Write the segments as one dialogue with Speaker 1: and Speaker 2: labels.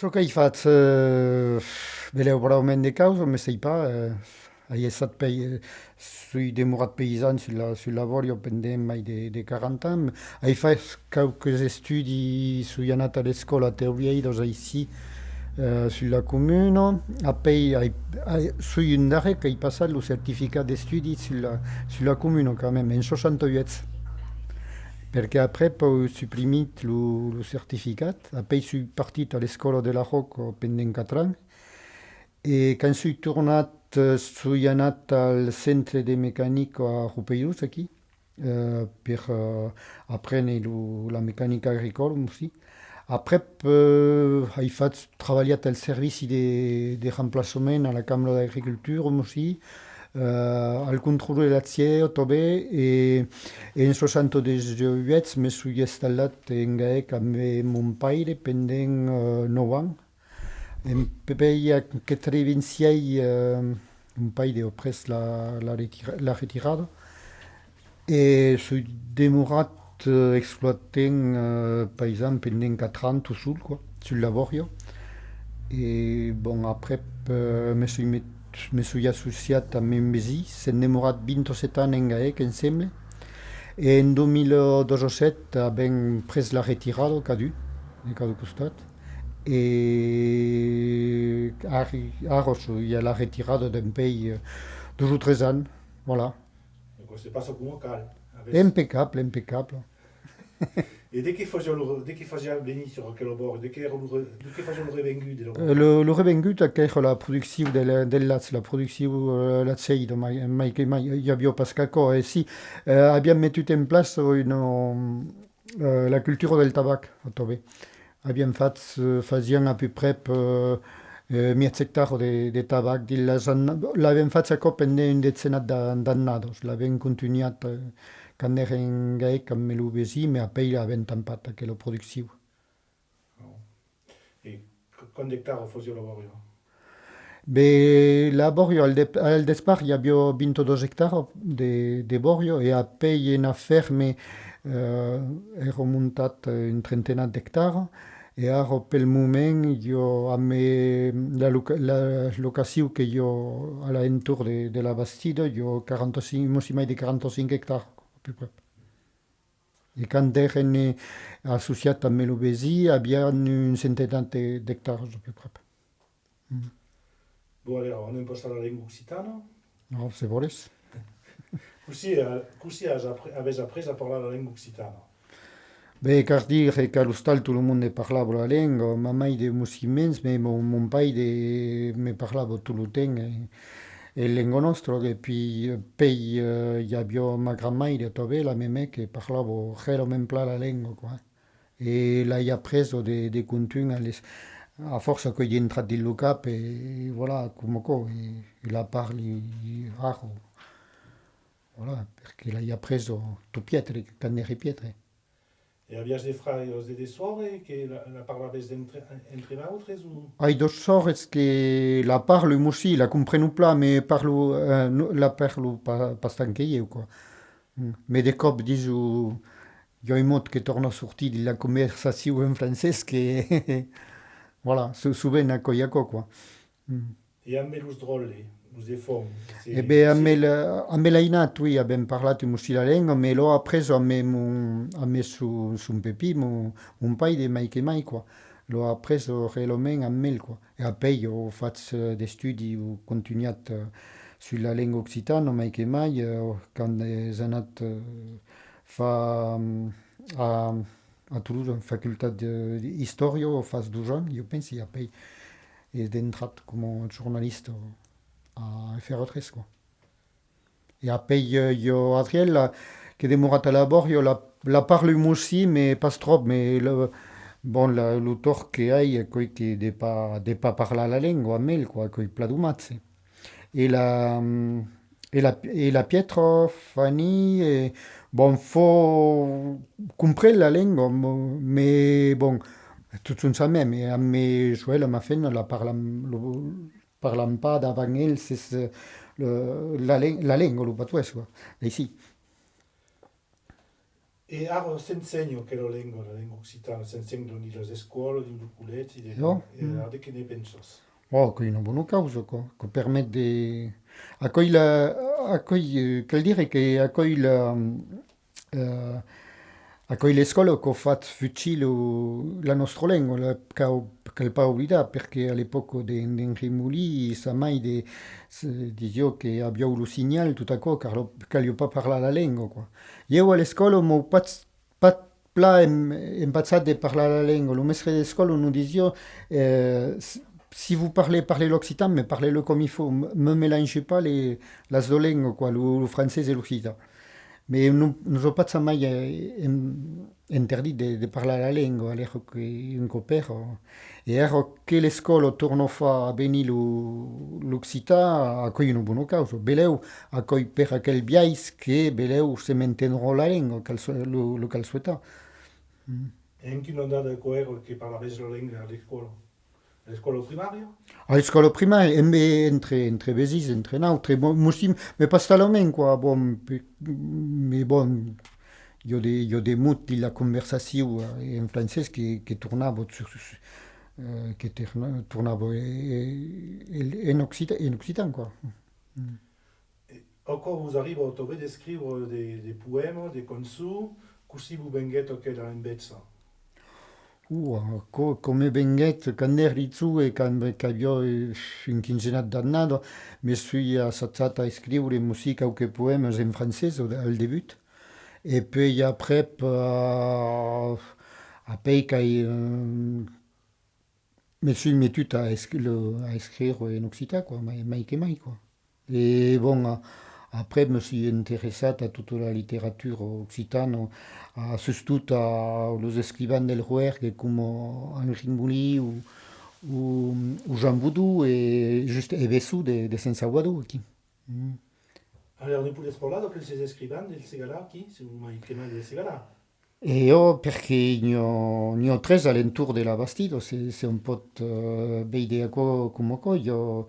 Speaker 1: Ce che hai fatto, beleu braument de causa, me sei pas, hai estat sui demorat paysan sul lavorio pendent mai de 40 ans. Hai fatto qualques studi sui anat a l'escola teorieidos ici, sulla comune. Apoi sui un darrer che hai passat lo certificat de studi sulla comune, quand même, en 68. Perché après poi supprimit lo certificat, apoi sui partit a l'escola de la Rocco pendent 4 ans, e quand sui tornat sui anat al centre de mecanico a Rupeirus aquí, per apprendre la meccanica agricola aussi. Après, hai fatto treballat al servici de remplaçament a la Cambra d'Agricultura aussi, al controllo lazier també, e en 78 me suis instal·lat en Gaec amb mon pare pendent 9 anys. En Pepe que trevinciai un pare ho pres la retirada e suis demorat exploitant paysan pendent 4 ans tout seul, quoi, sul lavorio. Et bon, après, me suis associat amb un vesi, s'en demorat 27 ans en Gaec, em sembla. E en 2017 abbiamo preso la retirada, de cada costat. Et ara hi ha la retirada d'un pays 2 o 3 ans. Voilà.
Speaker 2: Donc c'est pas ça comme local.
Speaker 1: Impeccable, impeccable.
Speaker 2: Et dès qu'il faisait venir sur quel bord, dès qu'il faisait le revengu de l'abord.
Speaker 1: Le revengut a quejo la producció del lats, la producció latseïda, mai que mai hi havia pas caco. E sì, abbiamo messo in place la cultura del tabac, a Tove. Abbiamo fatto, facciamo a peu près 1000 hectares de tabac. L'abbiamo fatto a cop in un decenat d'annados. L'abbiamo continuat quando era in Gaec amb l'UBSI, ma poi l'abbiamo tampat, aquella producció.
Speaker 2: Et quand d'hectares faisait l'abord.
Speaker 1: Be laborio al despart hi havia 22 hectares de borio e apoi en ferme he remuntat un trentena d'hectares e ara pel moment jo amb la locació que jo a l'entorn de la Bastida jo 45, mosi mai de 45 hectares a peu près. E quand eren associat amb l'UBSI havia un centenar d'hectares a peu près.
Speaker 2: Bon, allez, on aime pas ça la langue occitane.
Speaker 1: No, se voles.
Speaker 2: Così avais appris à parler la langue occitane.
Speaker 1: Beh, car dire che allo stal tutto il mondo parlava la lingua, ma mai de muslimens, ma mon pai me parlava tutto il tempo e lingua nostra, e poi hi havia ma grammaire també, la meme, che parlava realment pla la lingua, quoi. E l'hai appreso de continu a forza che gli è entrato in cap e voilà, come co, e la parli raro. Voilà, perché l'hai appreso tu pietre, quando eri pietre.
Speaker 2: Et avias des frères et des sœurs qui la parlaient entre autres ou.
Speaker 1: Hai dos sorts que la parlo aussi, la compreno pla, me parlo, la parlo pas tant que io, quoi. Me de cop diso, jo un mot que torna a sortir de la conversació en francès que, voilà, souvent a coiaco, quoi.
Speaker 2: Et amb los drôles, los de fond.
Speaker 1: E be a me l'ha inat, oui, abbiamo parlato aussi la lingua, me l'ho appreso a me su Pepi, mon pai de mai che mai, quoi. L'ho appreso realment amb ell, quoi. E apoi ho fatto dei studi, ho continuat sulla lingua occitana, mai che mai, quando è anat fa a Toulouse, facoltà di storia, ho fatto 2 anni, io penso, e apoi è entrato come giornalista a FR3, quoi. E apoi io, Adriel, che è demorat a laborio, la parlo aussi, mais pas trop, mais bon, l'autor che hai è coi che de pa parlar la lingua a me, quoi, coi pladumazze. E la Pietro Fanny, bon, fo comprendre la lingua, mais bon, tutto insieme, mais a me Joel, ma femme, parlam pas davant elle, c'est la lingua, lo patuès, quoi. E sì.
Speaker 2: E aro s'ensegno che la lingua occitana, s'ensegno nelle scuole, in duculetti,
Speaker 1: Jo?
Speaker 2: e che ne pensos?
Speaker 1: Oh, que una bona causa, quoi, que permet de... Accueille la... Accueille... Quel dire que accueille la... eh, accueille l'escola che ha fatto fucile la nostra lingua, che pas oblida, perché all'epoca di Rimuli, sa mai dizio che abbiamo lo segnale, tutto ciò, che io pas parla la lingua, quoi. Io all'escola mo pas pla impazzato di parlare la lingua, lo mestre di scuola non dizio si vous parlez, parlez l'occitan, mais parlez-le comme il faut. Me mélangez pas las deux langues, quoi, le français et l'occitan. Mais nous pas de mai interdit de parler la langue, alors qu'un copère. Et alors que l'école tourne fa venir l'occitan, accueille une bonne cause. Beleu, accueille per aquel biais que beleu se maintiendront la langue, le qu'elle souhaite.
Speaker 2: E anche non date coero che parlavesi la lingua alle scuole primarie?
Speaker 1: A l'escola primaria, entre vesis, entre nautre, muslim, me pas talament, quoi, bon, mais bon, il y a des mots de la conversation en français qui tournent en occitan, quoi.
Speaker 2: Encore vous arrivez à trouver d'écrire des poèmes, des conçus, così vous venguete che da imbezza.
Speaker 1: Come venget, quand eri tu e quand io un quinzenat d'annada, me suis associat a scriure musica o que poemes en francès al debut. Et puis après, après me suis mis tout à écrire en occitan, quoi, mai que mai, quoi. Et bon, après, je me suis intéressé à toute la littérature occitane, surtout à los écrivains del Rouergue comme Henri Mouly ou Jean Boudou et juste Bessou de Saint-Saguado, aquí. Mm.
Speaker 2: Alors, ne pouvez parlare dopo ces écrivains del Segala qui, si vous m'avez chiamato del Segala?
Speaker 1: Et perché ne ho tres all'intorno della Bastido, c'est un po' veide come io,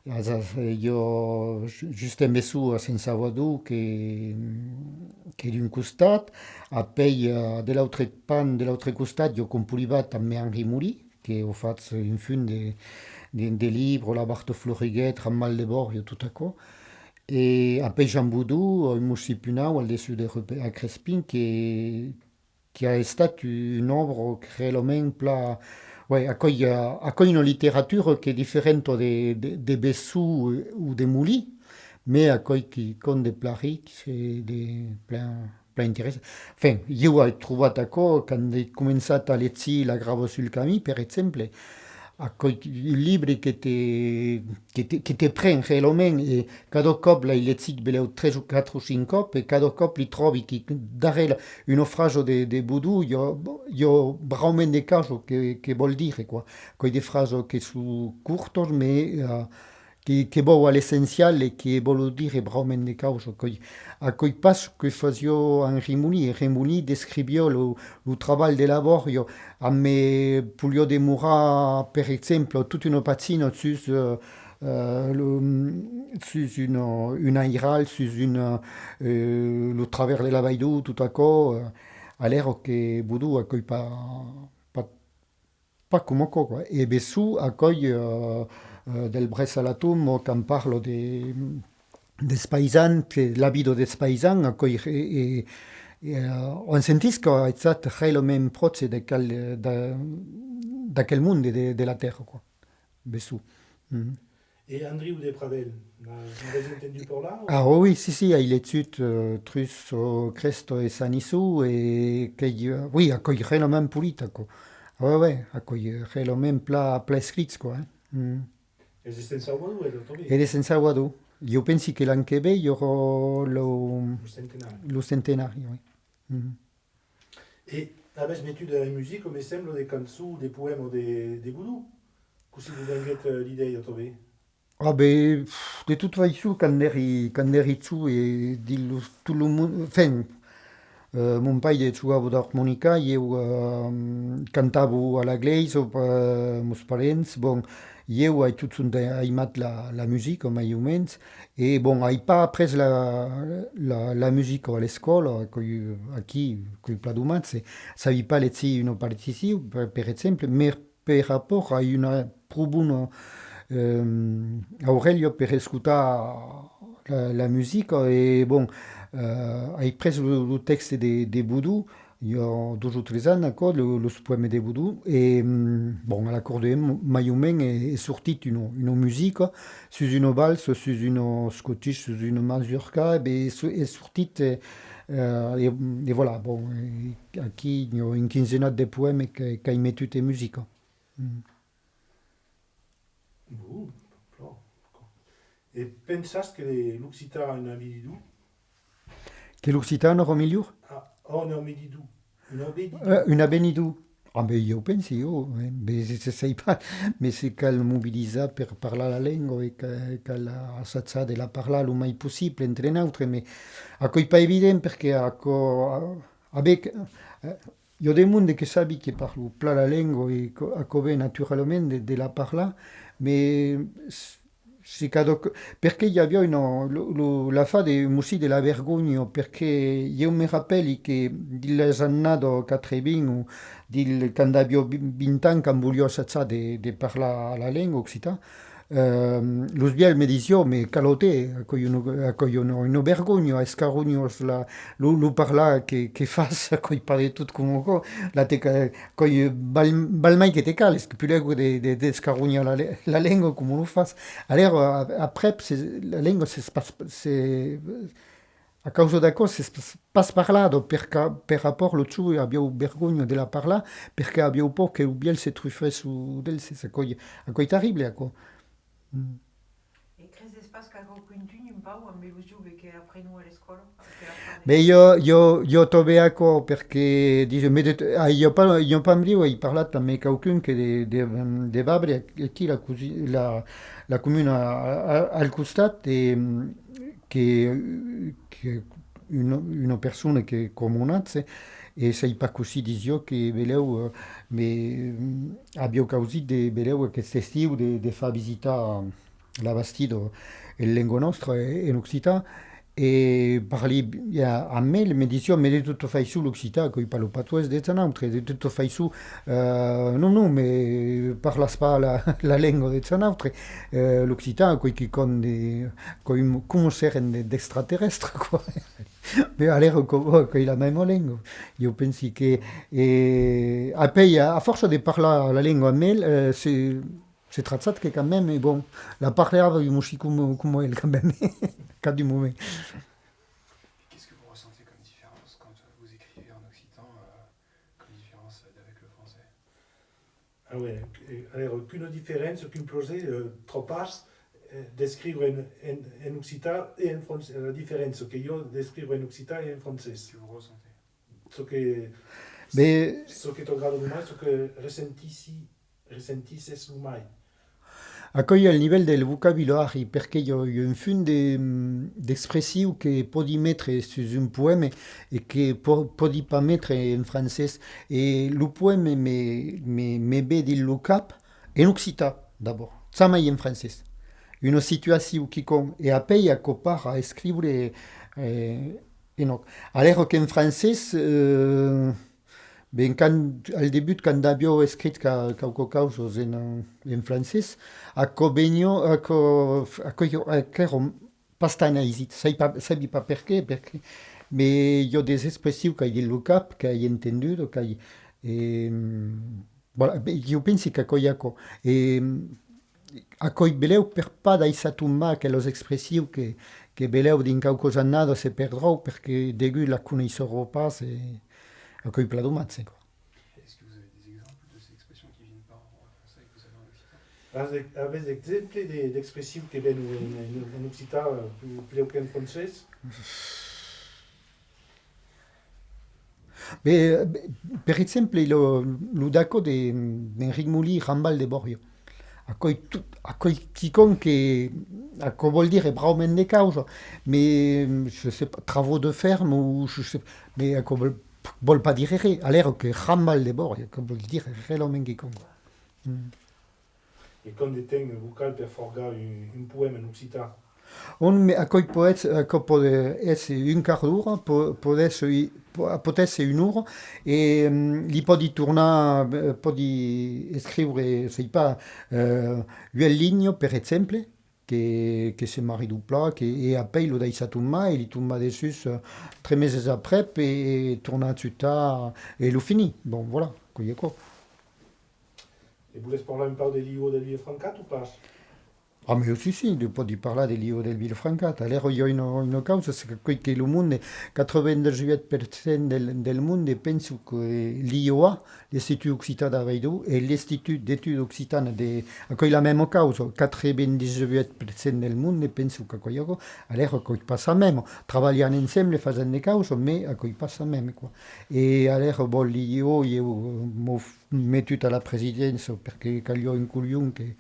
Speaker 1: io giusto messo a senza vadu che d'un costat, a poi dell'altro costat io compulivat a me Henri Mouly, che ho fatto in fin de libro, la Barto Floriguet, Ramal de Borio, tutto ciò. E a poi Jean Boudou, il Mussipunau, al dessus a Crespin, che è stato un obra che realmente ouais, accoglie une littérature qui est différente de Bessou ou de Mouly, mais accoglie qui compte des plats c'est plein intéressant. Enfin, io ho trovato quando ho cominciato a leggere La grava sul camino, per esempio, accoglie libri che te prend realmente e cada cop l'hai letto beleu 3 o 4 o 5 cop e cada cop li trovi che dare un frase de Boudou io veramente caso che vuol dire qua coi de frasi che sono cortos ma che va all'essenziale che vuol dire veramente causa a coi passo che faccio Henri Mouly descrivio lo travail de laborio a me Puglio de Murat per esempio tutta una pagina sur une airale, sur le travers de la Baïdou, tout à coup, à l'air que Boudou accueille pas comme quoi. Et Bessou accueille del Bresse à l'Atum, quand parle des paysans, la vie des paysans accueille on sentit que ha estat realment proche d'aquel món de la terra, quoi. Bessou. Mm.
Speaker 2: Et Andriou des Pradel, n'avez entendu par là?
Speaker 1: Ah oui, si, il étude Trus, Cresto et Sanissou et oui, accueille réellement politico. Ouais, accueille réellement pla escrits, quoi. Mm.
Speaker 2: Et c'est senza Wadou, elle est
Speaker 1: Et de senza guado. Io pensi che l'anno che ve hi avrà
Speaker 2: le centenario.
Speaker 1: lo centenario, oui. Mm.
Speaker 2: Et avez une étude de la musique, mais semble des cançons, des poèmes, des boudous? Così vous avez l'idée de trouver?
Speaker 1: Ah ben, de toute façon, quand eri tu e tout le monde, enfin, mon pai de jugava d'harmonica e eu cantavo a la gleis o meus parents. Bon, eu ai tout sunt aimat la musica, mai ou mens. E bon, ai pas après la musica a l'escola, aquí, coi pladumat, savi pas lezi una particiu, per exemple, mer per rapport a una probuno Aurelio per escutar la musica e bon, hai preso lo text de Boudou, io 2 o 3 anni lo poeme de Boudou e bon, all'accordeon mai o men è sortit una musica sus una valse, sus una scottish, sus una mazurka e è sortit e voilà, bon, aquí io in quinzenat de poeme che hai mettut e musica.
Speaker 2: Bon, d'accord. Et pensas que l'Occità en a mididou?
Speaker 1: Che l'Occitano, Romiliur?
Speaker 2: Ah, oh, ne a mididou. Une obédidou.
Speaker 1: Una Benidou. Ah, mais io pensi, mais sei pas, mais c'est qu'elle mobilisa per parlar la lingua e qu'elle assaggia de la parlar lo mai possible entre neutre, mais a coi pas evident perché avec, io de monde che sabi che parlo pla la lingua e a cove naturalmente de la parlar, mais si cadoc, perché io aveva la fa de musì della vergogna, perché io mi rappelli che dill'esannado catrevin quando avevo 20 anni che voglio assaggiare di parlare la lingua occitana, lo sbiel mi diceva, ma calote, a cui una vergogna, a scarognos, lo parla che fas, a cui parli tutto come la te, cui balmai che te cales, che più leggo de scarogna la lingua come lo fas. Allora, après, la lingua a causa da cosa si pas parlato per rapport lo ciù abbiamo vergogna della parla perché abbiamo paura che il biel si truffe su del se a coi terribile ecco.
Speaker 3: E crezes pas ca quintuni un pau amb il che aprenu a l'escola?
Speaker 1: Beh, io trovo ecco perché dice, io parlo ho parlato a me qualcuno che de Babri e chi la comune al costato che una persona che comunazze e sei pas così disio che veleu abbia causi de veleu che stiu de fa visita la bastido il lingua nostra in Occità e parli a me mi dicevo me di tutto fai su l'Occità coi parlo patois de Zanautre di tutto fai su non me parlas pas la lingua de Zanautre l'Occità coi chi con come seren d'extraterrestre quoi. Mais a l'air qu'il la même langue. Io pensi che a forza di parlare la lingua a me, c'est trazzat che quand même, bon, la parlava io musci come il quand même, cas du moment.
Speaker 4: Qu'est-ce que vous ressentez comme différence quand vous écrivez en occitan, comme différence avec le français?
Speaker 2: Ah ouais, alors qu'une différence, qu'un projet trop passe d'écrire en occitan et en français. La différence que io d'écrire en occitan et en français.
Speaker 4: Qu'est-ce que vous ressentez?
Speaker 1: Mais
Speaker 2: Ce que tu regardes mai, ce que ressentisses mai.
Speaker 1: accoglie al livello del vocabolario perché io un fin d'espressivo che puoi mettere su un poema e che puoi pas mettere in francese e il poema mi vede il cap in occitan d'abord, ça mai in francese. Una situazione che con e a poi a copare a scrivere no. Allora che in francese ben al debut quand abbiamo scritto qualche cosa in francese a cobenio a ero pastana esit sai pas perché mais io des espressioni che il cap che hai entenduto che hai voilà, io penso che coiaco e a coi beleu per pas dai satumma che los espressioni che beleu din qualcosa nada se perdrò perché degu la conoscerò pas e a coi pladomazze.
Speaker 4: Est-ce que vous avez des exemples de ces expressions qui viennent pas en français et que vous avez en occitan?
Speaker 2: Avez exemple d'expressions qui viennent en occitan plus qu'en français?
Speaker 1: Per esempio, lo daco di Enric Muli Rambal de Borio. a coi quicon che a co vuol dire braument de causa, mais je sais pas, travaux de ferme ou je sais, mais a co vol pas dire re, a l'air que ramal de bord, a co vol dire re l'homen quicon.
Speaker 2: Et quand des thèmes vocales per forgar un poème en occitan.
Speaker 1: On me a coi poet a co pode esse un quart d'ora, pot esse un'ora, e li podi tornar, podi scriure, sei pas, uel ligno, per exemple, che se mari dupla, che e apoi lo dai sa tumma, e li tumma dessus 3 meses après, e torna tuta, e lo fini. Bon, voilà, coi e co.
Speaker 2: Et vous laissez parler un peu des livres de Villefrancat ou pas?
Speaker 1: Ah, mais sì, dopo di parlare del Lio del Vilfrancat. Allora io in causa che il mondo, 98% del mondo, penso che l'IOA, l'Istitut Occitan d'Avaido, e l'Istitut d'Etudes Occitanes, a cui la même causa, 98% del mondo, penso che quello, allora che passa memo. Travagliano insieme, facendo causa, ma a cui passa memo, quoi. E allora, bon, l'IO, io mi metto alla presidenza perché caglio in cuglione che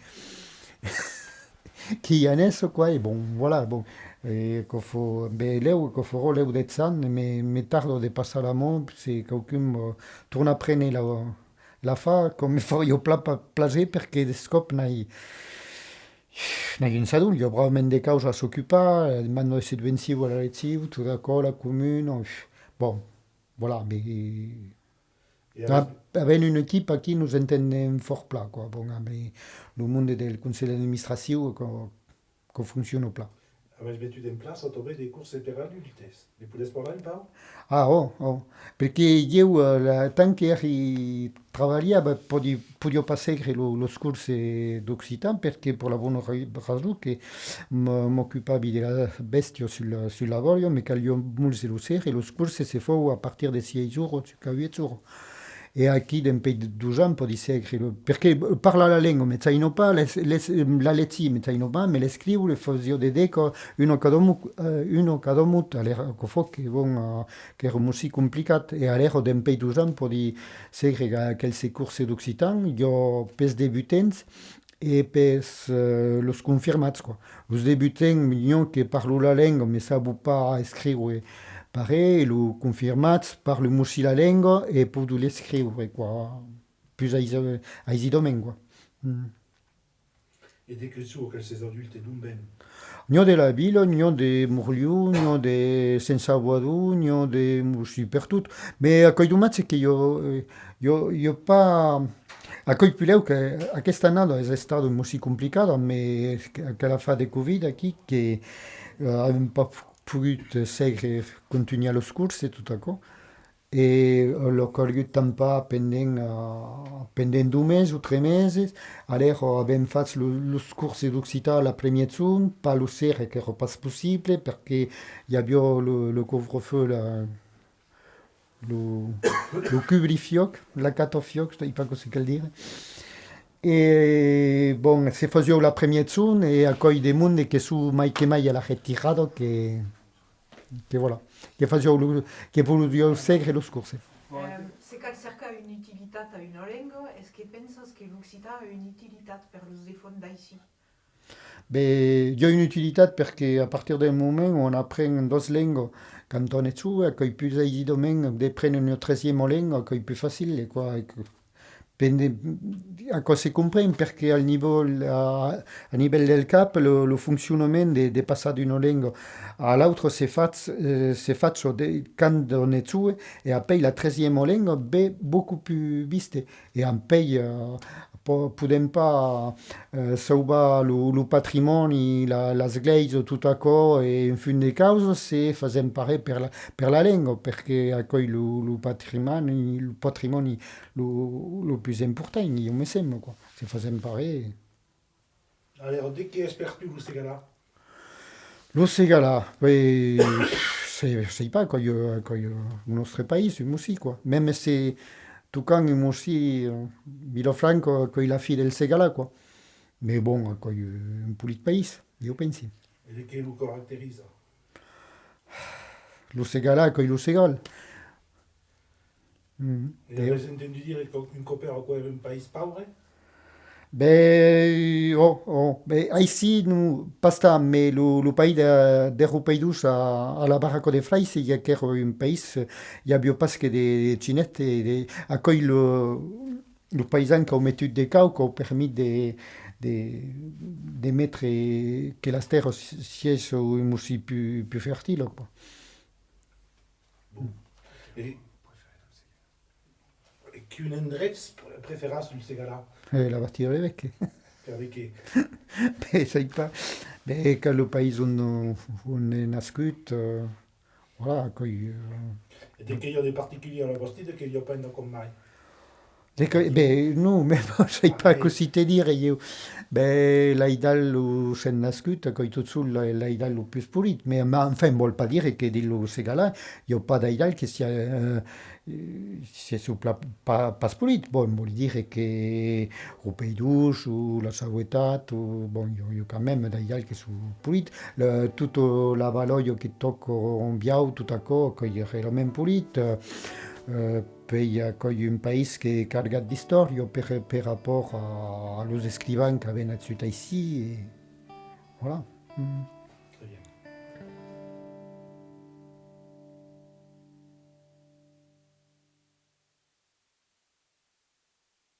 Speaker 1: qui en est, quoi, et bon, voilà, bon, et qu'il faut, ben, là où qu'il faut là où d'être ça, mais tard de passer la main, c'est qu'aucun tourne après la fa, comme il faut y pla plager, parce que des scopes n'ai un sadul, il y a vraiment des causes à s'occuper, demande de subventions à la lective, tout d'accord, la commune, bon, voilà, mais
Speaker 2: Et avec,
Speaker 1: avec une équipe à qui nous entendons fort plat, quoi, bon, mais le monde del conseil d'administration, qu'on fonctionne au plat.
Speaker 2: avec l'étude en place, on trouvait des courses per adultes. Vous pouvez parler un peu?
Speaker 1: Ah, oh, perché io tant che eri travagliava podio passare lo scorso d'Occitan perché per la buona ragione che m'occupavi della bestia sul lavoro, mi caglio molto lo sera e lo scorso si fa a partir de 6 euro, circa 8 euro. E aquí d'un pays de 12 ans pot dire perché parla la lingua, ma sai no pa, la letti, ma sai no pa, ma l'escrivo, le fazio de deco, uno cada mut, allora, che fa che bon, che era molto complicat, e allora d'un pays de 12 ans pot dire quels corsi d'occitan, io pes debutants, e pes los confirmats, quoi. Los debutants, miglior che parlo la lingua, ma sabo pa scrivere, pareil, le confirmat par le moussi la lingua e potu l'escriure, quoi. Plus a domaine, quoi.
Speaker 2: Et dès que sur que ces adultes d'un ben.
Speaker 1: Nio de la ville, nio de Murliu, nio de Sensabuadu, nio de moussi per tout. Mais a coi dumat c'est que io pa... A coi pileu que aquesta annada è stata molto complicata, ma che la fa de Covid aquí, che avem pas pogut seguir, continuar los cursos, tot això. E l'ho conegut tampa pendent 2 mesos o 3 mesos. Allora abbiamo fatto los cursi d'Occità la prima zona, pas lo sera che era pas possibile perché hi havia le couvre-feu, lo cubri-fioc, la catofioc, je ne sais pas ce qu'elle dire. E bon, se faceva la prima zona e a coi de monde che su mai che mai alla retirado che voilà, che voglio seguire lo scorso.
Speaker 3: Se cal cerca un'utilitat a una lingua, est-ce que pensas que l'Occità ha un'utilitat per los defons d'ici?
Speaker 1: Beh, io ho un'utilità perché a partir del momento on apprend 2 lingue quand on est su, che è più aisidamente di prendere una 3e lingua, che è più facile, quoi. A cosa si comprende perché a livello del cap lo funzionamento di passare da una lingua all'altra si fa quando on est su e poi la 3e lingua è beaucoup più vista e poi podem pas sauvar lo patrimoni, la sgleisa, tutto ciò e in fin di causa se facem parer per la lingua perché accoglie lo patrimonio lo più importante, io mi sembra, quoi. Se facem parer.
Speaker 2: Alors, dès qu'il espère plus, vous c'est là.
Speaker 1: Lo segala, poi sei pas quand il nostro paese aussi, quoi. Même si Toucan est aussi Villafranca quand il a fait del segala, quoi. Mais bon, quand un petit pays, io pensi.
Speaker 2: Et dès qu'il vous caractérise.
Speaker 1: Lo segala quand lo segal.
Speaker 2: Et vous avez entendu dire qu'une copère à quoi un pays pauvre?
Speaker 1: Ben, ici, nous, pas tant, mais le pays d'Europeidus à la Barraco de Frais, il y a un pays, il y a bien parce que des chinettes accueillent le paysan qui a une étude des cas, qui a permis de mettre que la terre soit aussi plus fertile. Quoi.
Speaker 2: Bon. Et qu'une endrets préféra sul Segala
Speaker 1: La bastille de bec.
Speaker 2: avec
Speaker 1: Mais sai pas. Mais que le pays on est nascut, voilà, accueille.
Speaker 2: et che io dei particolari alla postita che io prendo con mai.
Speaker 1: Non, mais bon, je sais pas que si te dire, l'aïdal ou sen nascut, quand tout seul l'aïdal le plus purit, mais enfin, vol pas dire que dit le segala, il y a pas d'aïdal qui c'est sous pas purit. Bon, vol dire que au pays douce ou la sauvetat, ou bon, il y a quand même d'aïdal qui sont purit. Toute la valoio qui toque en biau, tout à coup, qu'il y aurait la même purit. Poi accueille un pays qui est cargat d'histoire par rapport à los escrivains qui avaient nascut ici. Et voilà.